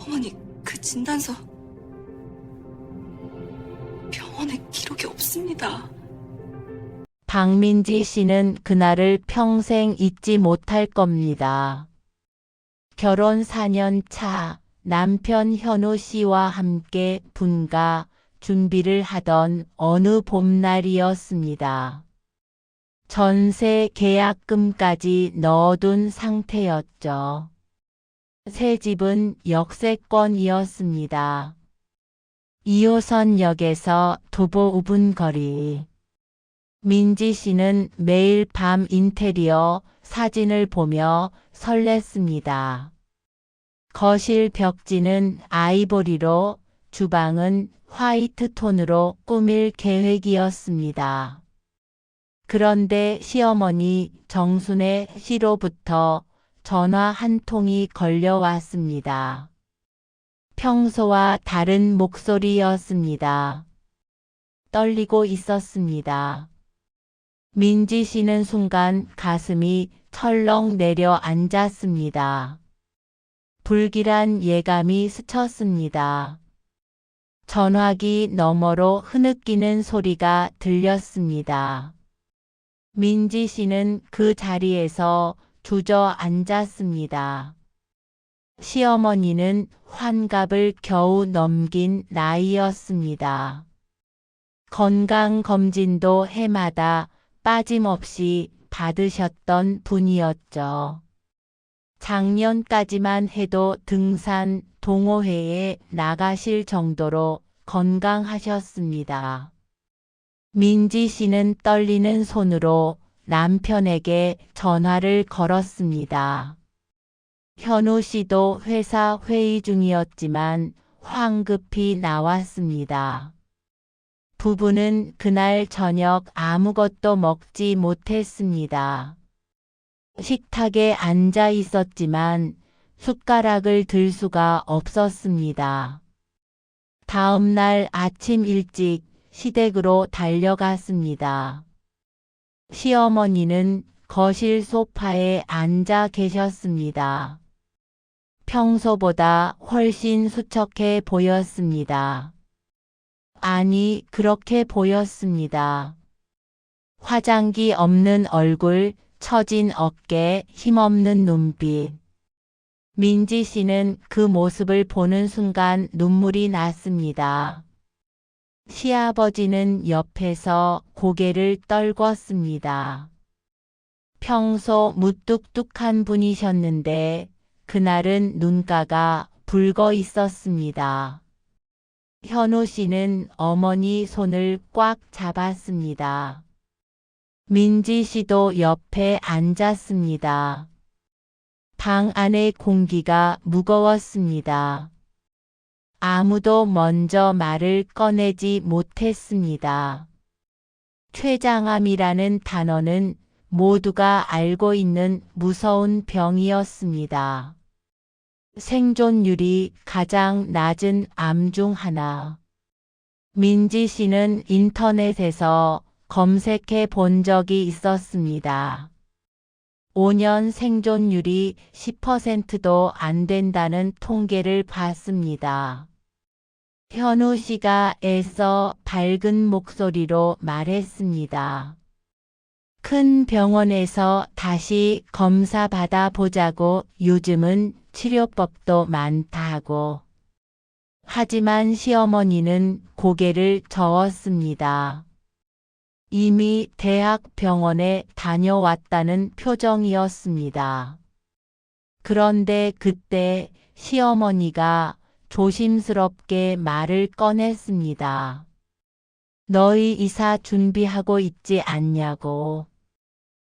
어머니, 그 진단서 병원에 기록이 없습니다. 박민지 씨는 그날을 평생 잊지 못할 겁니다. 결혼 4년 차 남편 현우 씨와 함께 분가 준비를 하던 어느 봄날이었습니다. 전세 계약금까지 넣어둔 상태였죠. 새 집은 역세권이었습니다. 2호선역에서 도보 5분 거리. 민지 씨는 매일 밤 인테리어 사진을 보며 설렜습니다. 거실 벽지는 아이보리로, 주방은 화이트 톤으로 꾸밀 계획이었습니다. 그런데 시어머니 정순애 씨로부터 전화 한 통이 걸려왔습니다. 평소와 다른 목소리였습니다. 떨리고 있었습니다. 민지 씨는 순간 가슴이 철렁 내려앉았습니다. 불길한 예감이 스쳤습니다. 전화기 너머로 흐느끼는 소리가 들렸습니다. 민지 씨는 그 자리에서 주저앉았습니다. 시어머니는 환갑을 겨우 넘긴 나이였습니다. 건강검진도 해마다 빠짐없이 받으셨던 분이었죠. 작년까지만 해도 등산 동호회에 나가실 정도로 건강하셨습니다. 민지 씨는 떨리는 손으로 남편에게 전화를 걸었습니다. 현우 씨도 회사 회의 중이었지만 황급히 나왔습니다. 부부는 그날 저녁 아무것도 먹지 못했습니다. 식탁에 앉아 있었지만 숟가락을 들 수가 없었습니다. 다음 날 아침 일찍 시댁으로 달려갔습니다. 시어머니는 거실 소파에 앉아 계셨습니다. 평소보다 훨씬 수척해 보였습니다. 아니, 그렇게 보였습니다. 화장기 없는 얼굴, 처진 어깨, 힘없는 눈빛. 민지 씨는 그 모습을 보는 순간 눈물이 났습니다. 시아버지는 옆에서 고개를 떨궜습니다. 평소 무뚝뚝한 분이셨는데 그날은 눈가가 붉어 있었습니다. 현우 씨는 어머니 손을 꽉 잡았습니다. 민지 씨도 옆에 앉았습니다. 방 안의 공기가 무거웠습니다. 아무도 먼저 말을 꺼내지 못했습니다. 췌장암이라는 단어는 모두가 알고 있는 무서운 병이었습니다. 생존율이 가장 낮은 암 중 하나. 민지 씨는 인터넷에서 검색해 본 적이 있었습니다. 5년 생존율이 10%도 안 된다는 통계를 봤습니다. 현우 씨가 애써 밝은 목소리로 말했습니다. 큰 병원에서 다시 검사 받아 보자고, 요즘은 치료법도 많다고. 하지만 시어머니는 고개를 저었습니다. 이미 대학병원에 다녀왔다는 표정이었습니다. 그런데 그때 시어머니가 조심스럽게 말을 꺼냈습니다. 너희 이사 준비하고 있지 않냐고.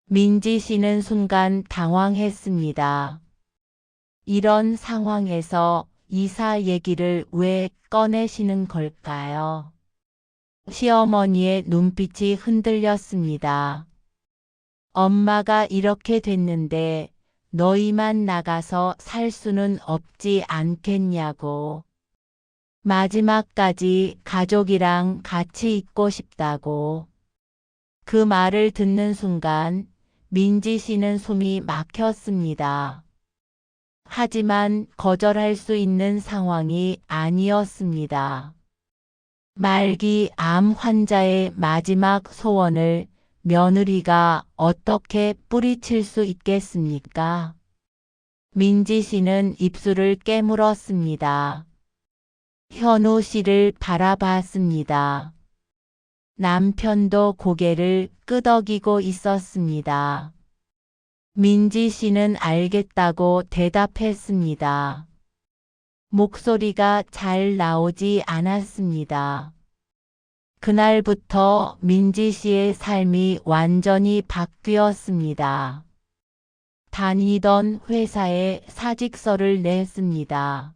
민지 씨는 순간 당황했습니다. 이런 상황에서 이사 얘기를 왜 꺼내시는 걸까요? 시어머니의 눈빛이 흔들렸습니다. 엄마가 이렇게 됐는데 너희만 나가서 살 수는 없지 않겠냐고. 마지막까지 가족이랑 같이 있고 싶다고. 그 말을 듣는 순간 민지 씨는 숨이 막혔습니다. 하지만 거절할 수 있는 상황이 아니었습니다. 말기 암 환자의 마지막 소원을 며느리가 어떻게 뿌리칠 수 있겠습니까? 민지 씨는 입술을 깨물었습니다. 현우 씨를 바라봤습니다. 남편도 고개를 끄덕이고 있었습니다. 민지 씨는 알겠다고 대답했습니다. 목소리가 잘 나오지 않았습니다. 그날부터 민지 씨의 삶이 완전히 바뀌었습니다. 다니던 회사에 사직서를 냈습니다.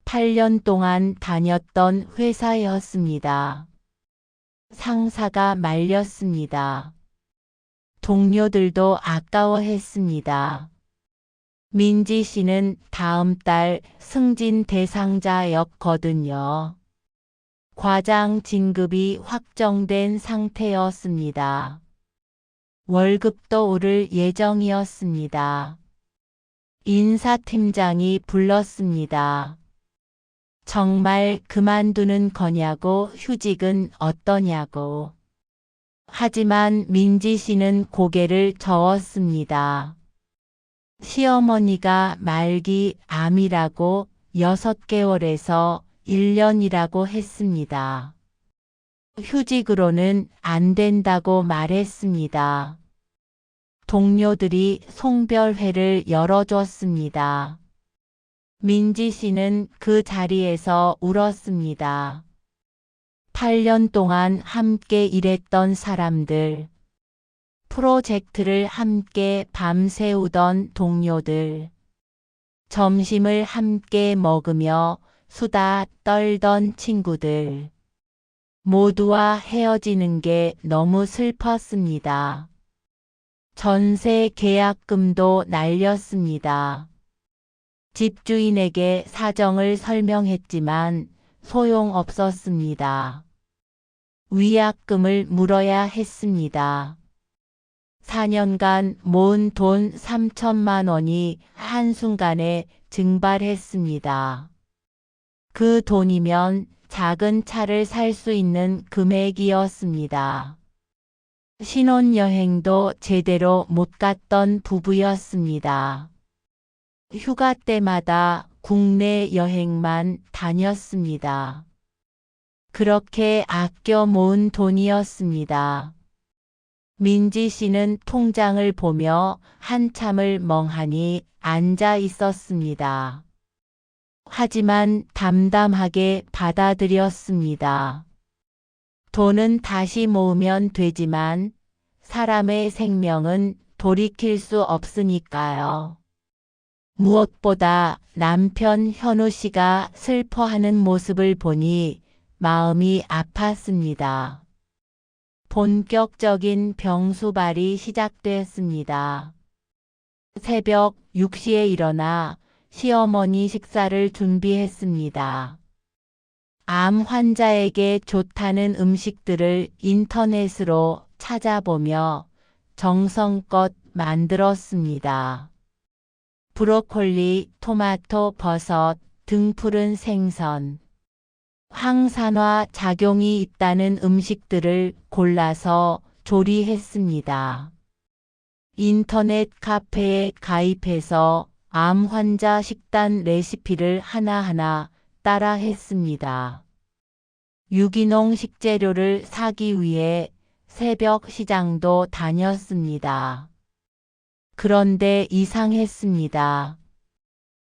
8년 동안 다녔던 회사였습니다. 상사가 말렸습니다. 동료들도 아까워했습니다. 민지 씨는 다음 달 승진 대상자였거든요. 과장 진급이 확정된 상태였습니다. 월급도 오를 예정이었습니다. 인사팀장이 불렀습니다. 정말 그만두는 거냐고, 휴직은 어떠냐고. 하지만 민지 씨는 고개를 저었습니다. 시어머니가 말기 암이라고 6개월에서 1년이라고 했습니다. 휴직으로는 안 된다고 말했습니다. 동료들이 송별회를 열어줬습니다. 민지 씨는 그 자리에서 울었습니다. 8년 동안 함께 일했던 사람들, 프로젝트를 함께 밤새우던 동료들, 점심을 함께 먹으며 수다 떨던 친구들, 모두와 헤어지는 게 너무 슬펐습니다. 전세 계약금도 날렸습니다. 집주인에게 사정을 설명했지만 소용없었습니다. 위약금을 물어야 했습니다. 4년간 모은 돈 3천만 원이 한순간에 증발했습니다. 그 돈이면 작은 차를 살 수 있는 금액이었습니다. 신혼여행도 제대로 못 갔던 부부였습니다. 휴가 때마다 국내 여행만 다녔습니다. 그렇게 아껴 모은 돈이었습니다. 민지 씨는 통장을 보며 한참을 멍하니 앉아 있었습니다. 하지만 담담하게 받아들였습니다. 돈은 다시 모으면 되지만 사람의 생명은 돌이킬 수 없으니까요. 무엇보다 남편 현우 씨가 슬퍼하는 모습을 보니 마음이 아팠습니다. 본격적인 병수발이 시작됐습니다. 새벽 6시에 일어나 시어머니 식사를 준비했습니다. 암 환자에게 좋다는 음식들을 인터넷으로 찾아보며 정성껏 만들었습니다. 브로콜리, 토마토, 버섯 등 푸른 생선, 항산화 작용이 있다는 음식들을 골라서 조리했습니다. 인터넷 카페에 가입해서 암 환자 식단 레시피를 하나하나 따라했습니다. 유기농 식재료를 사기 위해 새벽 시장도 다녔습니다. 그런데 이상했습니다.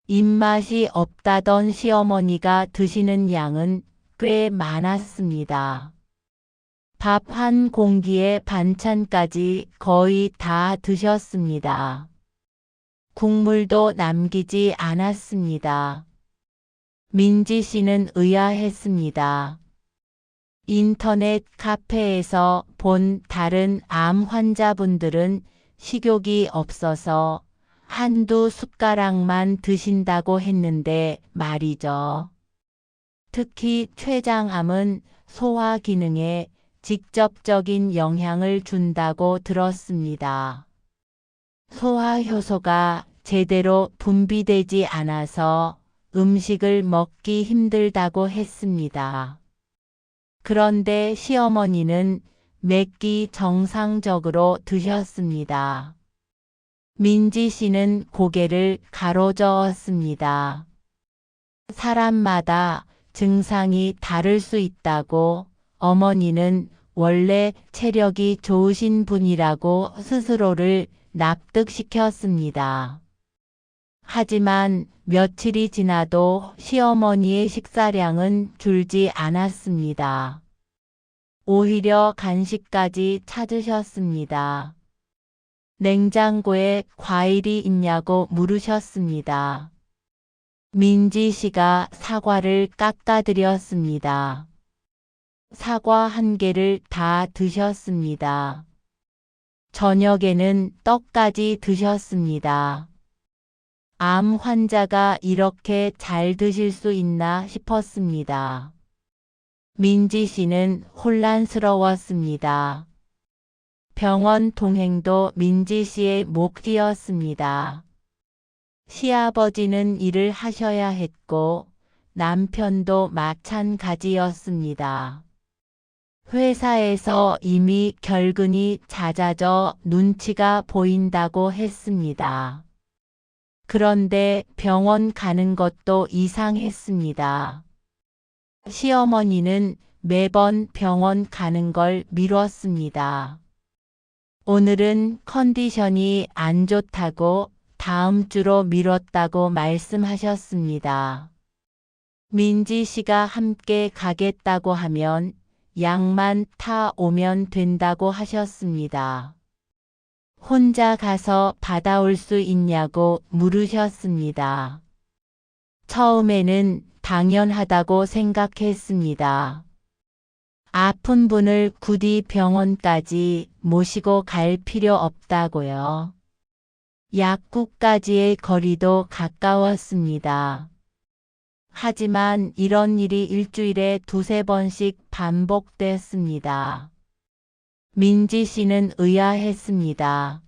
입맛이 없다던 시어머니가 드시는 양은 꽤 많았습니다. 밥 한 공기에 반찬까지 거의 다 드셨습니다. 국물도 남기지 않았습니다. 민지 씨는 의아했습니다. 인터넷 카페에서 본 다른 암 환자분들은 식욕이 없어서 한두 숟가락만 드신다고 했는데 말이죠. 특히 췌장암은 소화 기능에 직접적인 영향을 준다고 들었습니다. 소화 효소가 제대로 분비되지 않아서 음식을 먹기 힘들다고 했습니다. 그런데 시어머니는 몇 끼 정상적으로 드셨습니다. 민지 씨는 고개를 가로저었습니다. 사람마다 증상이 다를 수 있다고 어머니는 원래 체력이 좋으신 분이라고 스스로를 납득시켰습니다. 하지만 며칠이 지나도 시어머니의 식사량은 줄지 않았습니다. 오히려 간식까지 찾으셨습니다. 냉장고에 과일이 있냐고 물으셨습니다. 민지 씨가 사과를 깎아드렸습니다. 사과 1개를 다 드셨습니다. 저녁에는 떡까지 드셨습니다. 암 환자가 이렇게 잘 드실 수 있나 싶었습니다. 민지 씨는 혼란스러웠습니다. 병원 동행도 민지 씨의 몫이었습니다. 시아버지는 일을 하셔야 했고 남편도 마찬가지였습니다. 회사에서 이미 결근이 잦아져 눈치가 보인다고 했습니다. 그런데 병원 가는 것도 이상했습니다. 시어머니는 매번 병원 가는 걸 미뤘습니다. 오늘은 컨디션이 안 좋다고 다음 주로 미뤘다고 말씀하셨습니다. 민지 씨가 함께 가겠다고 하면 약만 타 오면 된다고 하셨습니다. 혼자 가서 받아올 수 있냐고 물으셨습니다. 처음에는 당연하다고 생각했습니다. 아픈 분을 굳이 병원까지 모시고 갈 필요 없다고요. 약국까지의 거리도 가까웠습니다. 하지만 이런 일이 일주일에 2~3번씩 반복됐습니다. 민지 씨는 의아했습니다.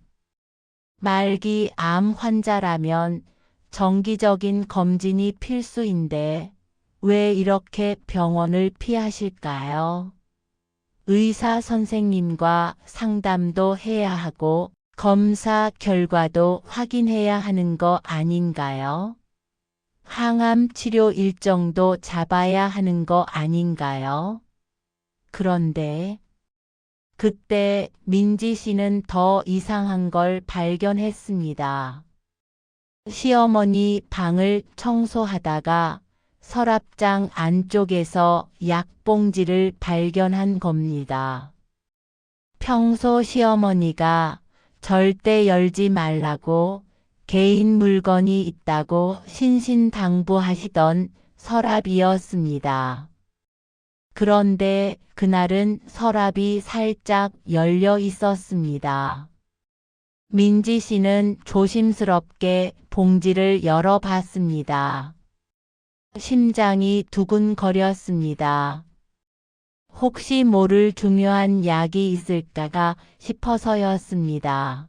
말기 암 환자라면 정기적인 검진이 필수인데 왜 이렇게 병원을 피하실까요? 의사 선생님과 상담도 해야 하고 검사 결과도 확인해야 하는 거 아닌가요? 항암 치료 일정도 잡아야 하는 거 아닌가요? 그런데 그때 민지 씨는 더 이상한 걸 발견했습니다. 시어머니 방을 청소하다가 서랍장 안쪽에서 약봉지를 발견한 겁니다. 평소 시어머니가 절대 열지 말라고 개인 물건이 있다고 신신당부하시던 서랍이었습니다. 그런데 그날은 서랍이 살짝 열려 있었습니다. 민지 씨는 조심스럽게 봉지를 열어봤습니다. 심장이 두근거렸습니다. 혹시 모를 중요한 약이 있을까 싶어서였습니다.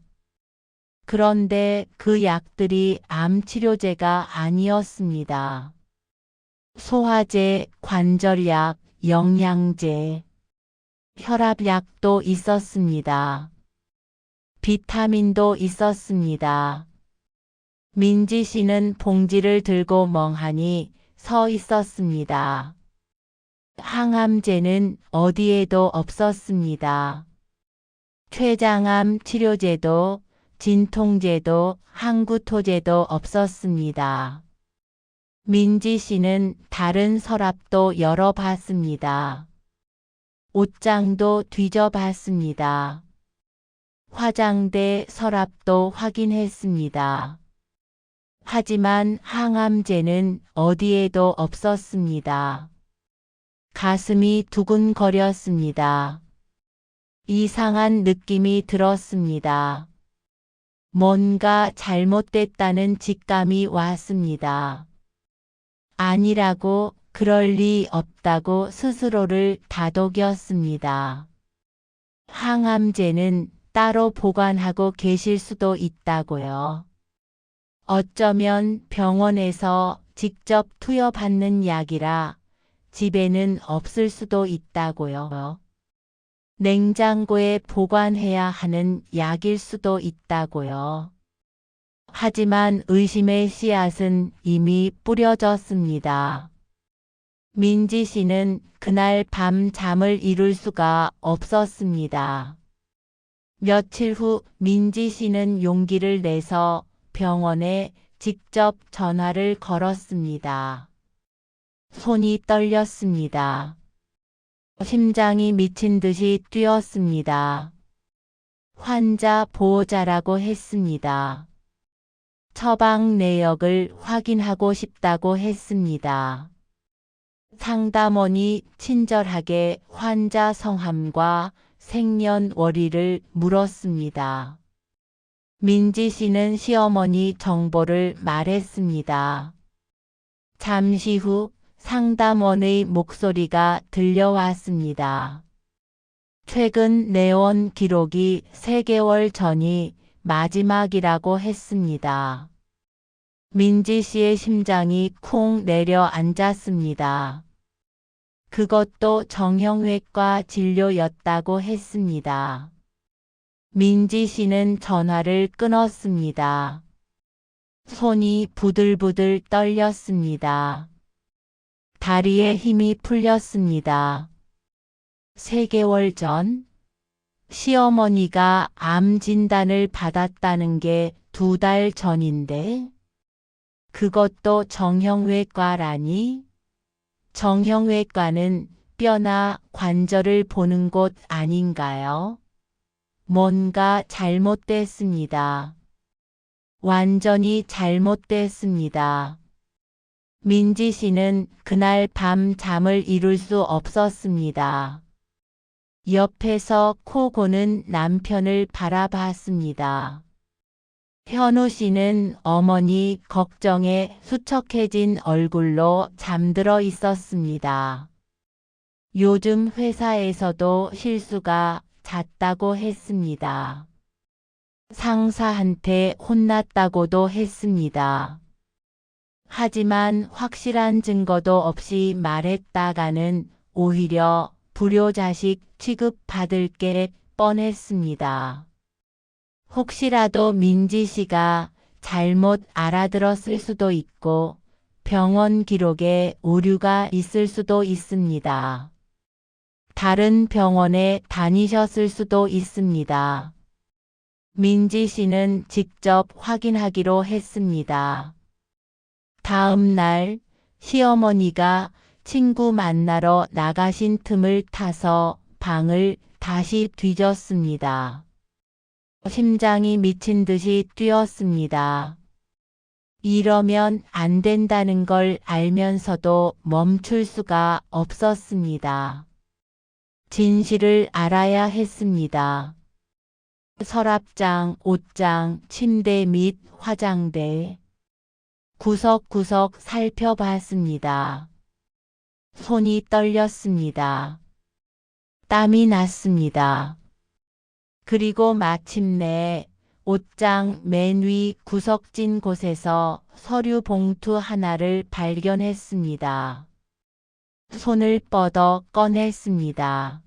그런데 그 약들이 암 치료제가 아니었습니다. 소화제, 관절약, 영양제, 혈압약도 있었습니다. 비타민도 있었습니다. 민지 씨는 봉지를 들고 멍하니 서 있었습니다. 항암제는 어디에도 없었습니다. 췌장암 치료제도, 진통제도, 항구토제도 없었습니다. 민지 씨는 다른 서랍도 열어봤습니다. 옷장도 뒤져봤습니다. 화장대 서랍도 확인했습니다. 하지만 항암제는 어디에도 없었습니다. 가슴이 두근거렸습니다. 이상한 느낌이 들었습니다. 뭔가 잘못됐다는 직감이 왔습니다. 아니라고, 그럴 리 없다고 스스로를 다독였습니다. 항암제는 따로 보관하고 계실 수도 있다고요. 어쩌면 병원에서 직접 투여받는 약이라 집에는 없을 수도 있다고요. 냉장고에 보관해야 하는 약일 수도 있다고요. 하지만 의심의 씨앗은 이미 뿌려졌습니다. 민지 씨는 그날 밤 잠을 이룰 수가 없었습니다. 며칠 후 민지 씨는 용기를 내서 병원에 직접 전화를 걸었습니다. 손이 떨렸습니다. 심장이 미친 듯이 뛰었습니다. 환자 보호자라고 했습니다. 처방 내역을 확인하고 싶다고 했습니다. 상담원이 친절하게 환자 성함과 생년월일을 물었습니다. 민지 씨는 시어머니 정보를 말했습니다. 잠시 후 상담원의 목소리가 들려왔습니다. 최근 내원 기록이 3개월 전이 마지막이라고 했습니다. 민지 씨의 심장이 쿵 내려앉았습니다. 그것도 정형외과 진료였다고 했습니다. 민지 씨는 전화를 끊었습니다. 손이 부들부들 떨렸습니다. 다리에 힘이 풀렸습니다. 3개월 전 시어머니가 암 진단을 받았다는 게 2달 전인데 그것도 정형외과라니? 정형외과는 뼈나 관절을 보는 곳 아닌가요? 뭔가 잘못됐습니다. 완전히 잘못됐습니다. 민지 씨는 그날 밤 잠을 이룰 수 없었습니다. 옆에서 코 고는 남편을 바라봤습니다. 현우 씨는 어머니 걱정에 수척해진 얼굴로 잠들어 있었습니다. 요즘 회사에서도 실수가 잦다고 했습니다. 상사한테 혼났다고도 했습니다. 하지만 확실한 증거도 없이 말했다가는 오히려 불효자식 취급받을 게 뻔했습니다. 혹시라도 민지 씨가 잘못 알아들었을 수도 있고 병원 기록에 오류가 있을 수도 있습니다. 다른 병원에 다니셨을 수도 있습니다. 민지 씨는 직접 확인하기로 했습니다. 다음 날 시어머니가 친구 만나러 나가신 틈을 타서 방을 다시 뒤졌습니다. 심장이 미친 듯이 뛰었습니다. 이러면 안 된다는 걸 알면서도 멈출 수가 없었습니다. 진실을 알아야 했습니다. 서랍장, 옷장, 침대 및 화장대, 구석구석 살펴봤습니다. 손이 떨렸습니다. 땀이 났습니다. 그리고 마침내 옷장 맨 위 구석진 곳에서 서류 봉투 하나를 발견했습니다. 손을 뻗어 꺼냈습니다.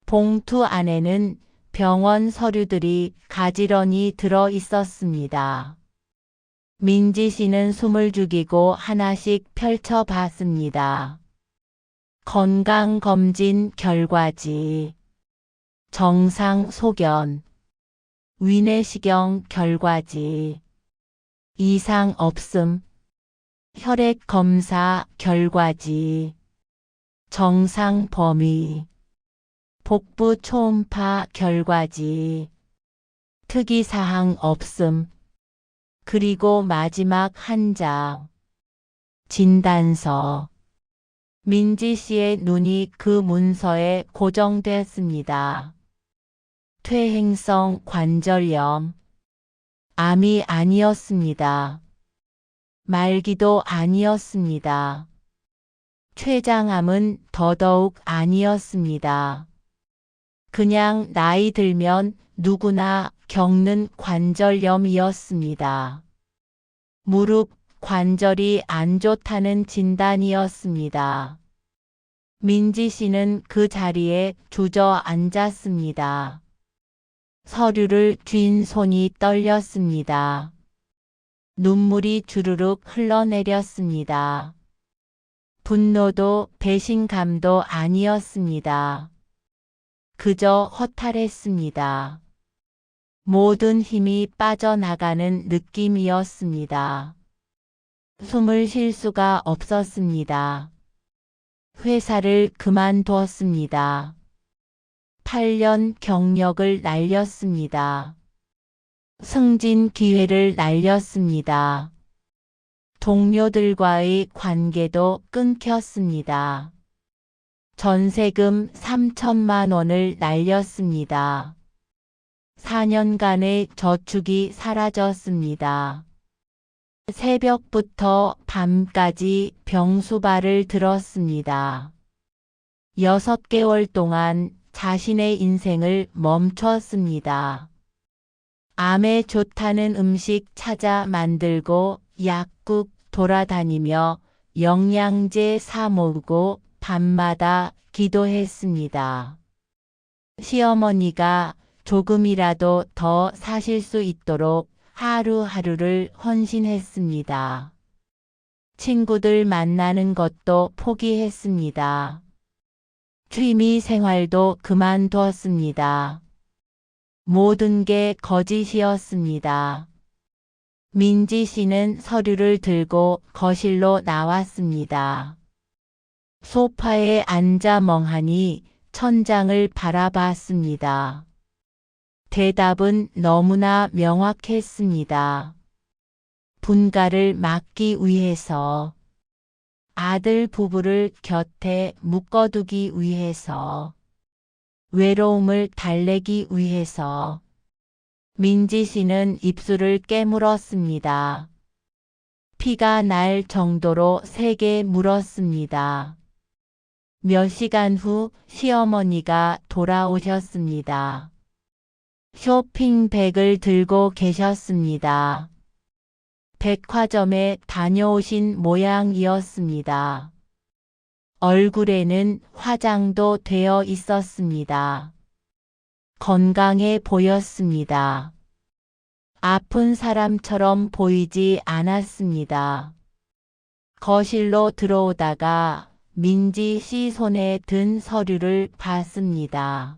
봉투 안에는 병원 서류들이 가지런히 들어 있었습니다. 민지 씨는 숨을 죽이고 하나씩 펼쳐봤습니다. 건강검진 결과지, 정상 소견, 위내시경 결과지, 이상 없음, 혈액 검사 결과지, 정상 범위, 복부 초음파 결과지, 특이사항 없음, 그리고 마지막 한 장, 진단서. 민지 씨의 눈이 그 문서에 고정됐습니다. 퇴행성 관절염, 암이 아니었습니다. 말기도 아니었습니다. 췌장암은 더더욱 아니었습니다. 그냥 나이 들면 누구나 겪는 관절염이었습니다. 무릎 관절이 안 좋다는 진단이었습니다. 민지 씨는 그 자리에 주저앉았습니다. 서류를 쥔 손이 떨렸습니다. 눈물이 주르륵 흘러내렸습니다. 분노도 배신감도 아니었습니다. 그저 허탈했습니다. 모든 힘이 빠져나가는 느낌이었습니다. 숨을 쉴 수가 없었습니다. 회사를 그만두었습니다. 8년 경력을 날렸습니다. 승진 기회를 날렸습니다. 동료들과의 관계도 끊겼습니다. 전세금 3천만 원을 날렸습니다. 4년간의 저축이 사라졌습니다. 새벽부터 밤까지 병수발을 들었습니다. 6개월 동안 자신의 인생을 멈췄습니다. 암에 좋다는 음식 찾아 만들고 약국 돌아다니며 영양제 사 모으고 밤마다 기도했습니다. 시어머니가 조금이라도 더 사실 수 있도록 하루하루를 헌신했습니다. 친구들 만나는 것도 포기했습니다. 취미 생활도 그만두었습니다. 모든 게 거짓이었습니다. 민지 씨는 서류를 들고 거실로 나왔습니다. 소파에 앉아 멍하니 천장을 바라봤습니다. 대답은 너무나 명확했습니다. 분가를 막기 위해서, 아들 부부를 곁에 묶어두기 위해서, 외로움을 달래기 위해서. 민지 씨는 입술을 깨물었습니다. 피가 날 정도로 세게 물었습니다. 몇 시간 후 시어머니가 돌아오셨습니다. 쇼핑백을 들고 계셨습니다. 백화점에 다녀오신 모양이었습니다. 얼굴에는 화장도 되어 있었습니다. 건강해 보였습니다. 아픈 사람처럼 보이지 않았습니다. 거실로 들어오다가 민지 씨 손에 든 서류를 봤습니다.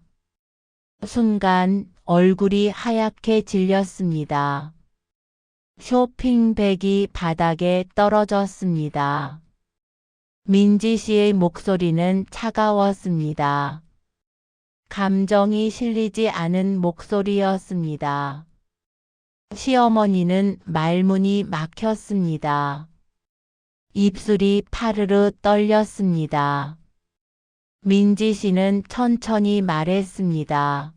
순간 얼굴이 하얗게 질렸습니다. 쇼핑백이 바닥에 떨어졌습니다. 민지 씨의 목소리는 차가웠습니다. 감정이 실리지 않은 목소리였습니다. 시어머니는 말문이 막혔습니다. 입술이 파르르 떨렸습니다. 민지 씨는 천천히 말했습니다.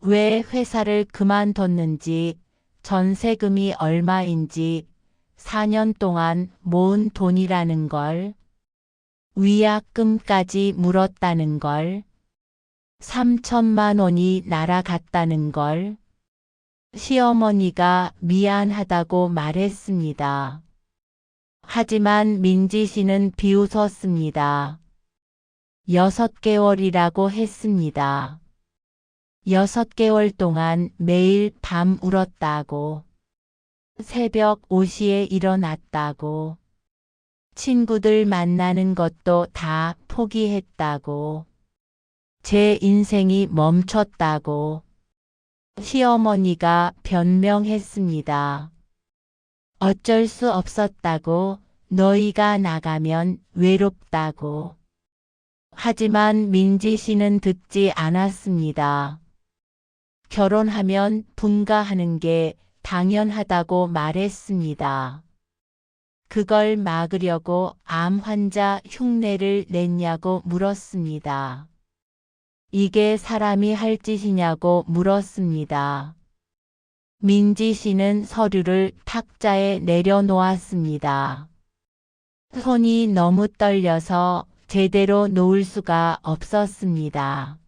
왜 회사를 그만뒀는지, 전세금이 얼마인지, 4년 동안 모은 돈이라는 걸, 위약금까지 물었다는 걸, 3천만 원이 날아갔다는 걸. 시어머니가 미안하다고 말했습니다. 하지만 민지 씨는 비웃었습니다. 6개월이라고 했습니다. 6개월 동안 매일 밤 울었다고. 새벽 5시에 일어났다고. 친구들 만나는 것도 다 포기했다고. 제 인생이 멈췄다고. 시어머니가 변명했습니다. 어쩔 수 없었다고. 너희가 나가면 외롭다고. 하지만 민지 씨는 듣지 않았습니다. 결혼하면 분가하는 게 당연하다고 말했습니다. 그걸 막으려고 암 환자 흉내를 냈냐고 물었습니다. 이게 사람이 할 짓이냐고 물었습니다. 민지 씨는 서류를 탁자에 내려놓았습니다. 손이 너무 떨려서 제대로 놓을 수가 없었습니다.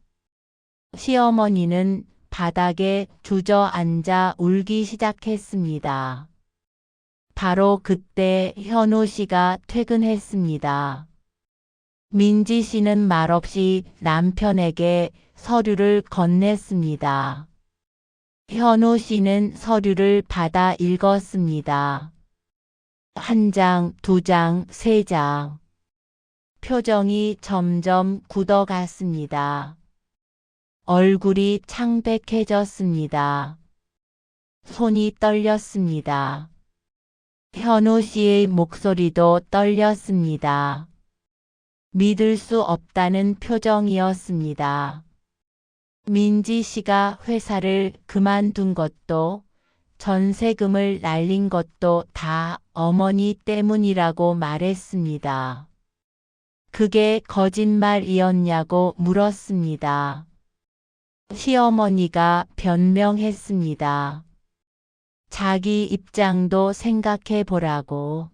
시어머니는 바닥에 주저앉아 울기 시작했습니다. 바로 그때 현우 씨가 퇴근했습니다. 민지 씨는 말없이 남편에게 서류를 건넸습니다. 현우 씨는 서류를 받아 읽었습니다. 한 장, 두 장, 세 장. 표정이 점점 굳어갔습니다. 얼굴이 창백해졌습니다. 손이 떨렸습니다. 현우 씨의 목소리도 떨렸습니다. 믿을 수 없다는 표정이었습니다. 민지 씨가 회사를 그만둔 것도 전세금을 날린 것도 다 어머니 때문이라고 말했습니다. 그게 거짓말이었냐고 물었습니다. 시어머니가 변명했습니다. 자기 입장도 생각해 보라고.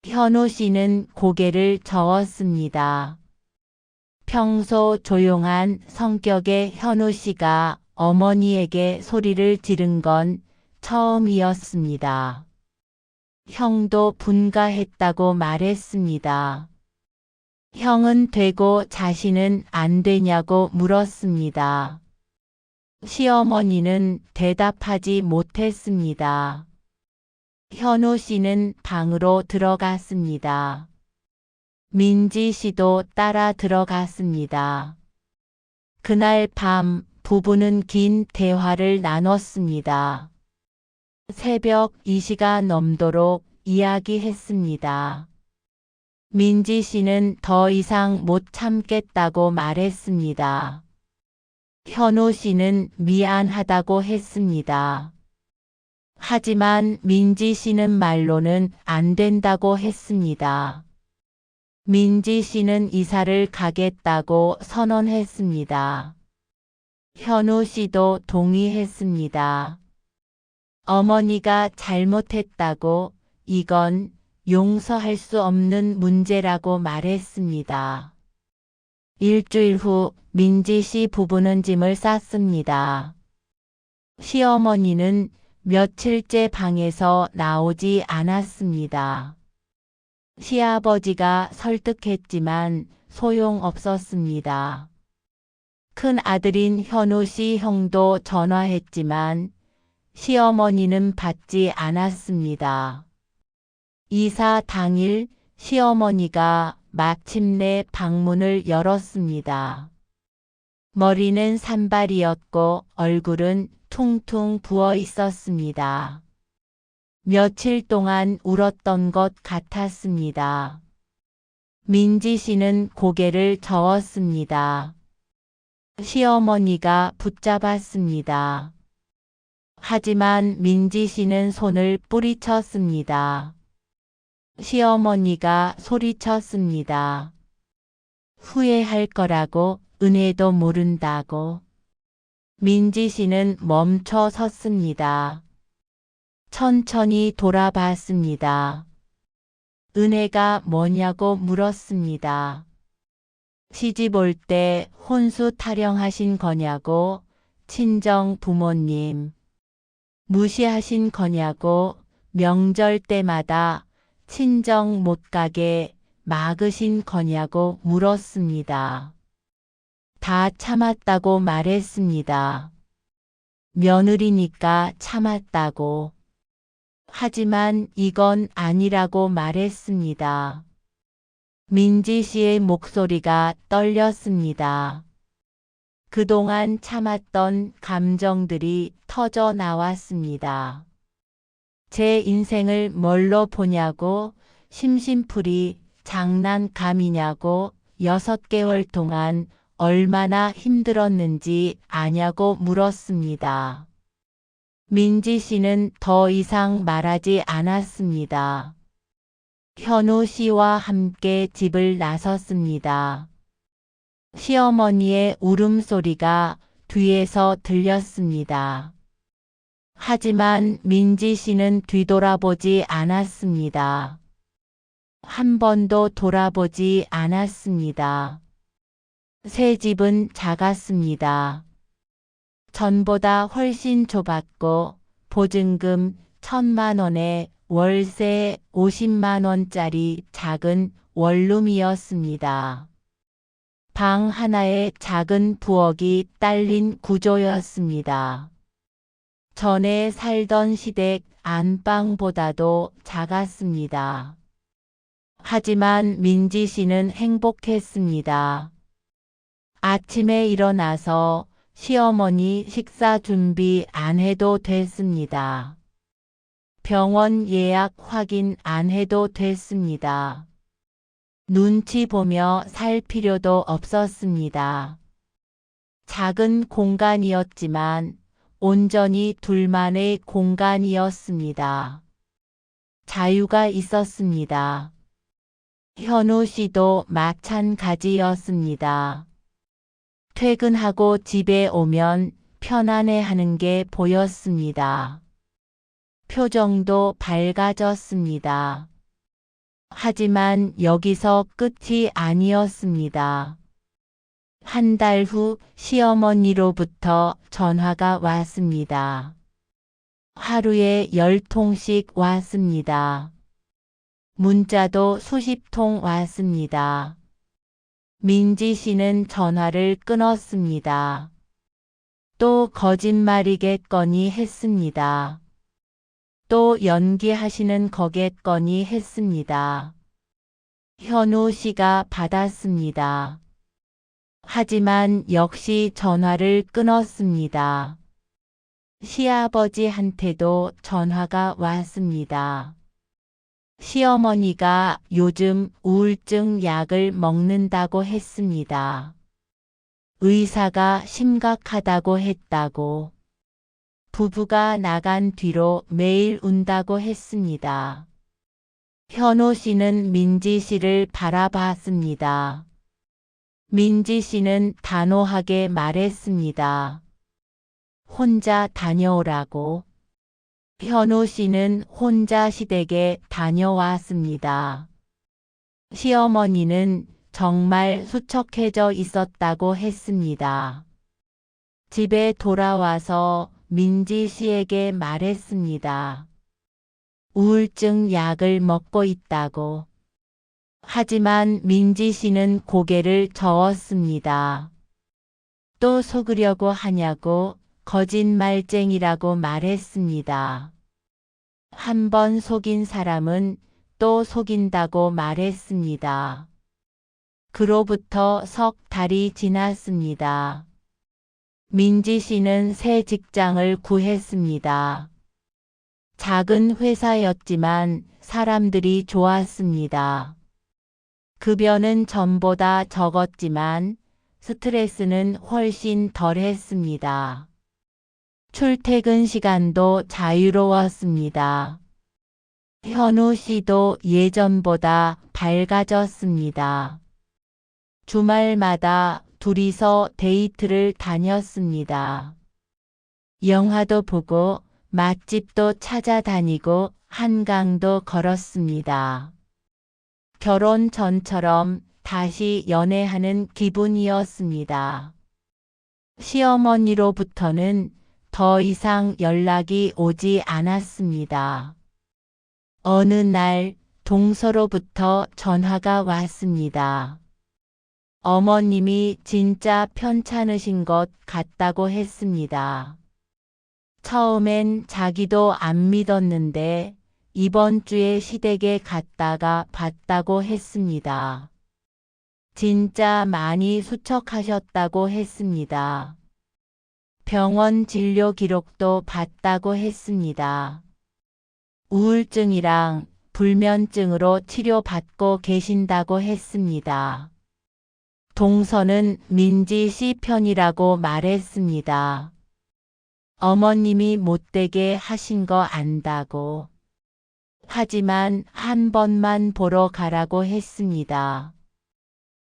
현우 씨는 고개를 저었습니다. 평소 조용한 성격의 현우 씨가 어머니에게 소리를 지른 건 처음이었습니다. 형도 분가했다고 말했습니다. 형은 되고 자신은 안 되냐고 물었습니다. 시어머니는 대답하지 못했습니다. 현우 씨는 방으로 들어갔습니다. 민지 씨도 따라 들어갔습니다. 그날 밤 부부는 긴 대화를 나눴습니다. 새벽 2시가 넘도록 이야기했습니다. 민지 씨는 더 이상 못 참겠다고 말했습니다. 현우 씨는 미안하다고 했습니다. 하지만 민지 씨는 말로는 안 된다고 했습니다. 민지 씨는 이사를 가겠다고 선언했습니다. 현우 씨도 동의했습니다. 어머니가 잘못했다고 이건 용서할 수 없는 문제라고 말했습니다. 일주일 후 민지 씨 부부는 짐을 쌌습니다. 시어머니는 며칠째 방에서 나오지 않았습니다. 시아버지가 설득했지만 소용없었습니다. 큰 아들인 현우 씨 형도 전화했지만 시어머니는 받지 않았습니다. 이사 당일 시어머니가 마침내 방문을 열었습니다. 머리는 산발이었고 얼굴은 퉁퉁 부어 있었습니다. 며칠 동안 울었던 것 같았습니다. 민지 씨는 고개를 저었습니다. 시어머니가 붙잡았습니다. 하지만 민지 씨는 손을 뿌리쳤습니다. 시어머니가 소리쳤습니다. 후회할 거라고, 은혜도 모른다고. 민지 씨는 멈춰 섰습니다. 천천히 돌아봤습니다. 은혜가 뭐냐고 물었습니다. 시집 올 때 혼수 타령하신 거냐고, 친정 부모님. 무시하신 거냐고, 명절 때마다 친정 못 가게 막으신 거냐고 물었습니다. 다 참았다고 말했습니다. 며느리니까 참았다고. 하지만 이건 아니라고 말했습니다. 민지 씨의 목소리가 떨렸습니다. 그동안 참았던 감정들이 터져 나왔습니다. 제 인생을 뭘로 보냐고, 심심풀이 장난감이냐고, 6개월 동안 얼마나 힘들었는지 아냐고 물었습니다. 민지 씨는 더 이상 말하지 않았습니다. 현우 씨와 함께 집을 나섰습니다. 시어머니의 울음소리가 뒤에서 들렸습니다. 하지만 민지 씨는 뒤돌아보지 않았습니다. 한 번도 돌아보지 않았습니다. 새 집은 작았습니다. 전보다 훨씬 좁았고 보증금 1,000만 원에 월세 50만 원짜리 작은 원룸이었습니다. 방 하나에 작은 부엌이 딸린 구조였습니다. 전에 살던 시댁 안방보다도 작았습니다. 하지만 민지 씨는 행복했습니다. 아침에 일어나서 시어머니 식사 준비 안 해도 됐습니다. 병원 예약 확인 안 해도 됐습니다. 눈치 보며 살 필요도 없었습니다. 작은 공간이었지만 온전히 둘만의 공간이었습니다. 자유가 있었습니다. 현우 씨도 마찬가지였습니다. 퇴근하고 집에 오면 편안해하는 게 보였습니다. 표정도 밝아졌습니다. 하지만 여기서 끝이 아니었습니다. 한 달 후 시어머니로부터 전화가 왔습니다. 하루에 10통씩 왔습니다. 문자도 수십 통 왔습니다. 민지 씨는 전화를 끊었습니다. 또 거짓말이겠거니 했습니다. 또 연기하시는 거겠거니 했습니다. 현우 씨가 받았습니다. 하지만 역시 전화를 끊었습니다. 시아버지한테도 전화가 왔습니다. 시어머니가 요즘 우울증 약을 먹는다고 했습니다. 의사가 심각하다고 했다고. 부부가 나간 뒤로 매일 운다고 했습니다. 현우 씨는 민지 씨를 바라봤습니다. 민지 씨는 단호하게 말했습니다. 혼자 다녀오라고. 현우 씨는 혼자 시댁에 다녀왔습니다. 시어머니는 정말 수척해져 있었다고 했습니다. 집에 돌아와서 민지 씨에게 말했습니다. 우울증 약을 먹고 있다고. 하지만 민지 씨는 고개를 저었습니다. 또 속으려고 하냐고 거짓말쟁이라고 말했습니다. 한 번 속인 사람은 또 속인다고 말했습니다. 그로부터 석 달이 지났습니다. 민지 씨는 새 직장을 구했습니다. 작은 회사였지만 사람들이 좋았습니다. 급여는 전보다 적었지만 스트레스는 훨씬 덜했습니다. 출퇴근 시간도 자유로웠습니다. 현우 씨도 예전보다 밝아졌습니다. 주말마다 둘이서 데이트를 다녔습니다. 영화도 보고 맛집도 찾아다니고 한강도 걸었습니다. 결혼 전처럼 다시 연애하는 기분이었습니다. 시어머니로부터는 더 이상 연락이 오지 않았습니다. 어느 날 동서로부터 전화가 왔습니다. 어머님이 진짜 편찮으신 것 같다고 했습니다. 처음엔 자기도 안 믿었는데 이번 주에 시댁에 갔다가 봤다고 했습니다. 진짜 많이 수척하셨다고 했습니다. 병원 진료 기록도 봤다고 했습니다. 우울증이랑 불면증으로 치료받고 계신다고 했습니다. 동서는 민지 씨 편이라고 말했습니다. 어머님이 못되게 하신 거 안다고. 하지만 한 번만 보러 가라고 했습니다.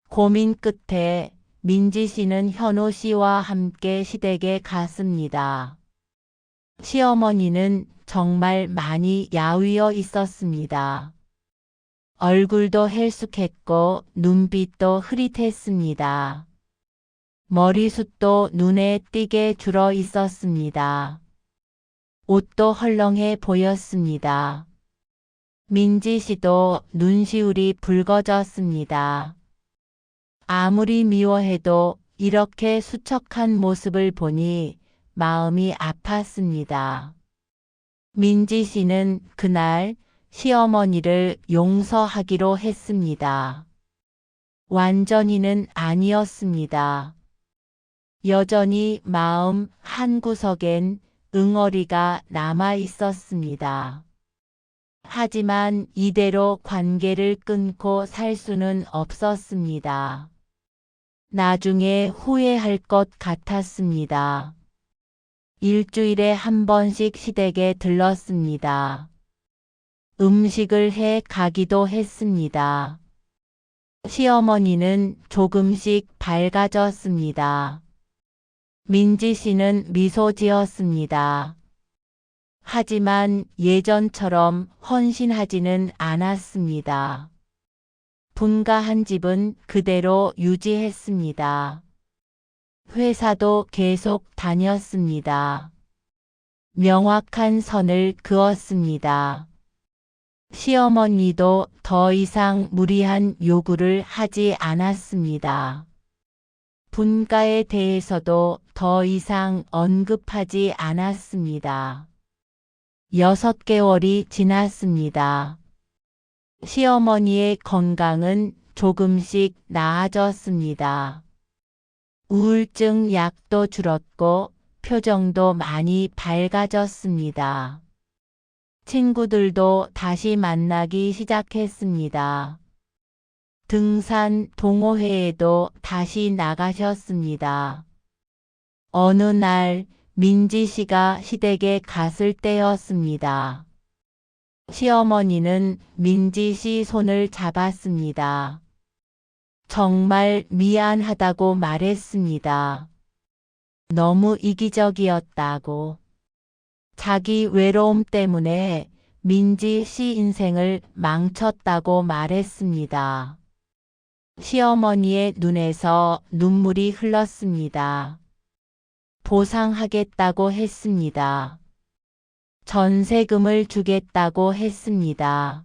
고민 끝에 민지 씨는 현우 씨와 함께 시댁에 갔습니다. 시어머니는 정말 많이 야위어 있었습니다. 얼굴도 헬쑥했고 눈빛도 흐릿했습니다. 머리숱도 눈에 띄게 줄어 있었습니다. 옷도 헐렁해 보였습니다. 민지 씨도 눈시울이 붉어졌습니다. 아무리 미워해도 이렇게 수척한 모습을 보니 마음이 아팠습니다. 민지 씨는 그날 시어머니를 용서하기로 했습니다. 완전히는 아니었습니다. 여전히 마음 한구석엔 응어리가 남아 있었습니다. 하지만 이대로 관계를 끊고 살 수는 없었습니다. 나중에 후회할 것 같았습니다. 일주일에 한 번씩 시댁에 들렀습니다. 음식을 해 가기도 했습니다. 시어머니는 조금씩 밝아졌습니다. 민지 씨는 미소 지었습니다. 하지만 예전처럼 헌신하지는 않았습니다. 분가한 집은 그대로 유지했습니다. 회사도 계속 다녔습니다. 명확한 선을 그었습니다. 시어머니도 더 이상 무리한 요구를 하지 않았습니다. 분가에 대해서도 더 이상 언급하지 않았습니다. 6개월이 지났습니다. 시어머니의 건강은 조금씩 나아졌습니다. 우울증 약도 줄었고 표정도 많이 밝아졌습니다. 친구들도 다시 만나기 시작했습니다. 등산 동호회에도 다시 나가셨습니다. 어느 날 민지 씨가 시댁에 갔을 때였습니다. 시어머니는 민지 씨 손을 잡았습니다. 정말 미안하다고 말했습니다. 너무 이기적이었다고. 자기 외로움 때문에 민지 씨 인생을 망쳤다고 말했습니다. 시어머니의 눈에서 눈물이 흘렀습니다. 보상하겠다고 했습니다. 전세금을 주겠다고 했습니다.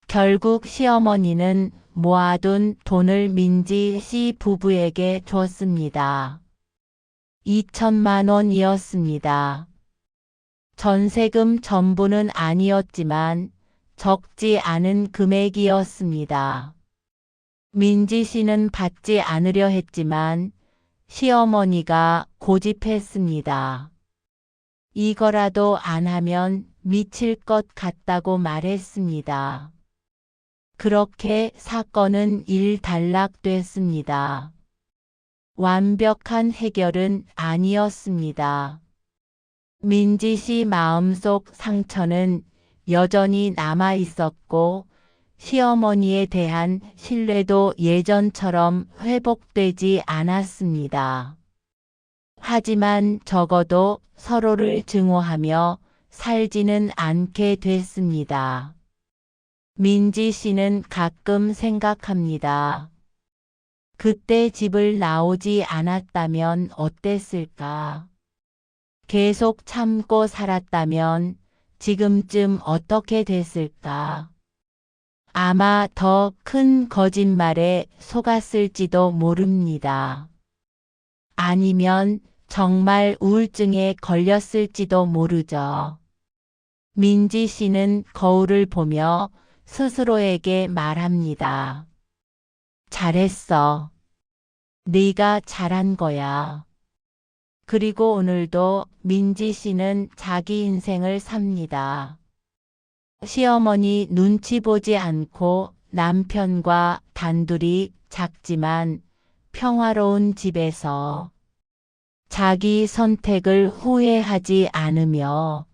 결국 시어머니는 모아둔 돈을 민지 씨 부부에게 줬습니다. 2천만 원이었습니다. 전세금 전부는 아니었지만 적지 않은 금액이었습니다. 민지 씨는 받지 않으려 했지만 시어머니가 고집했습니다. 이거라도 안 하면 미칠 것 같다고 말했습니다. 그렇게 사건은 일단락됐습니다. 완벽한 해결은 아니었습니다. 민지 씨 마음속 상처는 여전히 남아 있었고 시어머니에 대한 신뢰도 예전처럼 회복되지 않았습니다. 하지만 적어도 서로를 증오하며 살지는 않게 됐습니다. 민지 씨는 가끔 생각합니다. 그때 집을 나오지 않았다면 어땠을까? 계속 참고 살았다면 지금쯤 어떻게 됐을까? 아마 더 큰 거짓말에 속았을지도 모릅니다. 아니면 정말 우울증에 걸렸을지도 모르죠. 민지 씨는 거울을 보며 스스로에게 말합니다. 잘했어. 네가 잘한 거야. 그리고 오늘도 민지 씨는 자기 인생을 삽니다. 시어머니 눈치 보지 않고 남편과 단둘이 작지만 평화로운 집에서 자기 선택을 후회하지 않으며